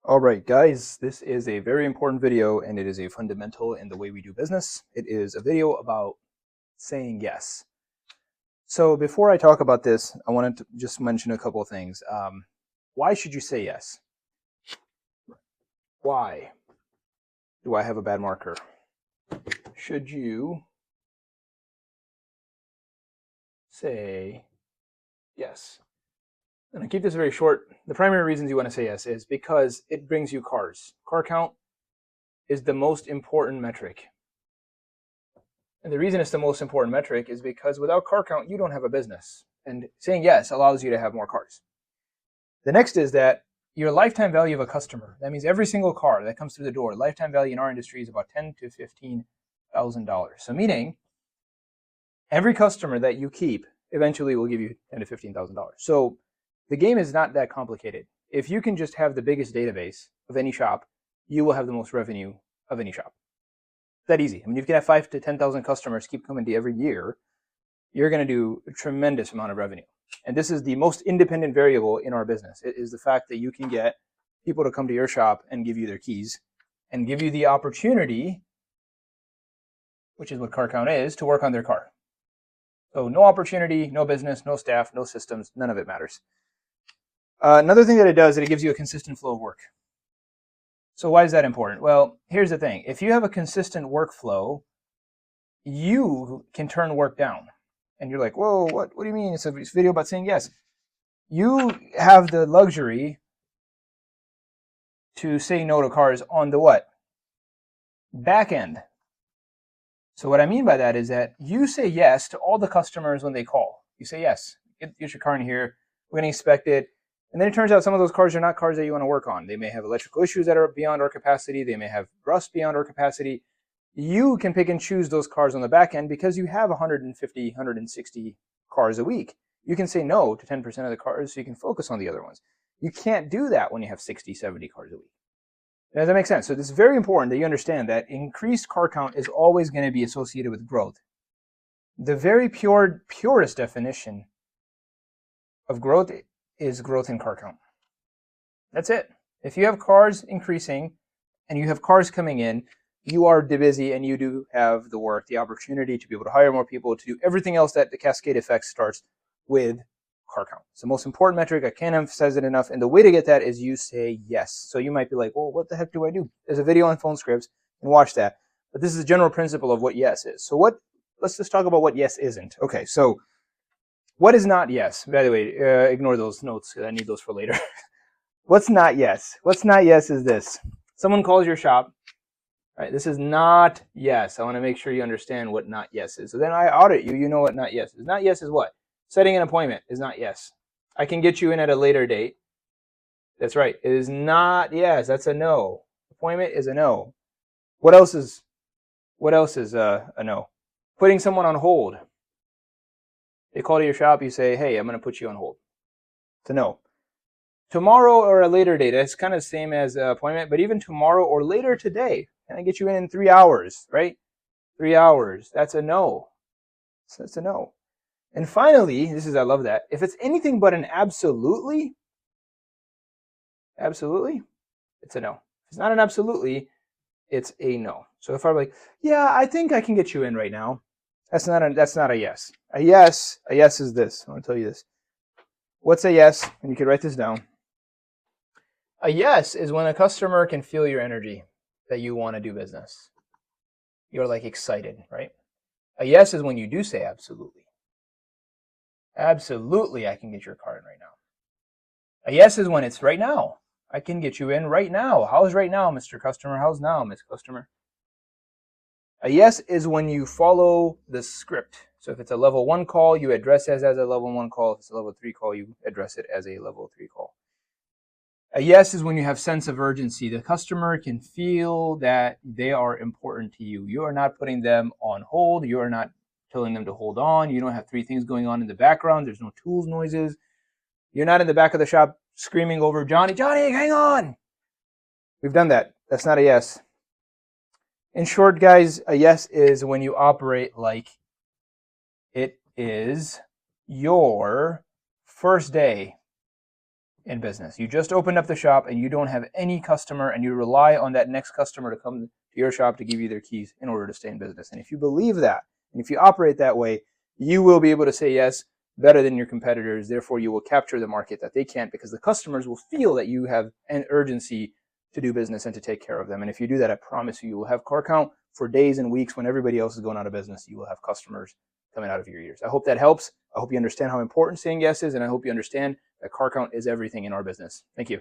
All right, guys, this is a very important video and it is a fundamental in the way we do business. It is a video about saying yes. So before I talk about this, I wanted to just mention a couple of things. Why should you say yes? Why do I have a bad marker? Should you say yes? And I keep this very short. The primary reasons you want to say yes is because it brings you cars. Car count is the most important metric. And the reason it's the most important metric is because without car count, you don't have a business. And saying yes allows you to have more cars. The next is that your lifetime value of a customer. That means every single car that comes through the door, lifetime value in our industry is about $10,000 to $15,000. So meaning every customer that you keep eventually will give you $10,000 to $15,000. So the game is not that complicated. If you can just have the biggest database of any shop, you will have the most revenue of any shop. That easy. I mean, if you can have 5,000 to 10,000 customers keep coming to you every year, you're going to do a tremendous amount of revenue. And this is the most independent variable in our business. It is the fact that you can get people to come to your shop and give you their keys and give you the opportunity, which is what car count is, to work on their car. So no opportunity, no business, no staff, no systems, none of it matters. Another thing that it does is it gives you a consistent flow of work. So why is that important? Well, here's the thing. If you have a consistent workflow, you can turn work down. And you're like, whoa, what do you mean? It's a video about saying yes. You have the luxury to say no to cars on the what? Back end. So what I mean by that is that you say yes to all the customers when they call. You say yes, get your car in here, we're going to inspect it. And then it turns out some of those cars are not cars that you want to work on. They may have electrical issues that are beyond our capacity. They may have rust beyond our capacity. You can pick and choose those cars on the back end because you have 150, 160 cars a week. You can say no to 10% of the cars so you can focus on the other ones. You can't do that when you have 60, 70 cars a week. Does that make sense? So it's very important that you understand that increased car count is always going to be associated with growth. The very purest definition of growth is growth in car count. That's it. If you have cars increasing and you have cars coming in, you are busy and you do have the work, the opportunity to be able to hire more people, to do everything else that the cascade effect starts with car count. It's the most important metric. I can't emphasize it enough. And the way to get that is you say yes. So you might be like, well, what the heck do I do? There's a video on Phone Scripts and watch that. But this is the general principle of what yes is. So let's just talk about what yes isn't. Okay, so what is not yes? By the way, ignore those notes. I need those for later. What's not yes? What's not yes is this. Someone calls your shop. All right, this is not yes. I want to make sure you understand what not yes is. So then I audit you. You know what not yes is. Not yes is what? Setting an appointment is not yes. I can get you in at a later date. That's right. It is not yes. That's a no. Appointment is a no. What else is a no? Putting someone on hold. They call to your shop. You say, hey, I'm going to put you on hold. It's a no. Tomorrow or a later date. It's kind of the same as an appointment, but even tomorrow or later today. Can I get you in 3 hours, right? 3 hours. That's a no. So that's a no. And finally, I love that. If it's anything but an absolutely, it's a no. If it's not an absolutely, it's a no. So if I'm like, yeah, I think I can get you in right now. That's not a yes. A yes is this. I want to tell you this. What's a yes? And you can write this down. A yes is when a customer can feel your energy that you want to do business. You're like excited, right? A yes is when you do say absolutely. Absolutely, I can get your car in right now. A yes is when it's right now. I can get you in right now. How's right now, Mr. Customer? How's now, Miss Customer? A yes is when you follow the script. So if it's a level 1 call, you address it as a level 1 call. If it's a level 3 call, you address it as a level 3 call. A yes is when you have sense of urgency. The customer can feel that they are important to you. You are not putting them on hold. You are not telling them to hold on. You don't have 3 things going on in the background. There's no tools noises. You're not in the back of the shop screaming over, Johnny, hang on. We've done that. That's not a yes. In short, guys, a yes is when you operate like it is your first day in business. You just opened up the shop and you don't have any customer, and you rely on that next customer to come to your shop to give you their keys in order to stay in business. And if you believe that, and if you operate that way, you will be able to say yes better than your competitors. Therefore, you will capture the market that they can't, because the customers will feel that you have an urgency to do business and to take care of them. And if you do that, I promise you will have car count for days and weeks. When everybody else is going out of business, you will have customers coming out of your ears. I hope that helps. I hope you understand how important saying yes is, and I hope you understand that car count is everything in our business. Thank you.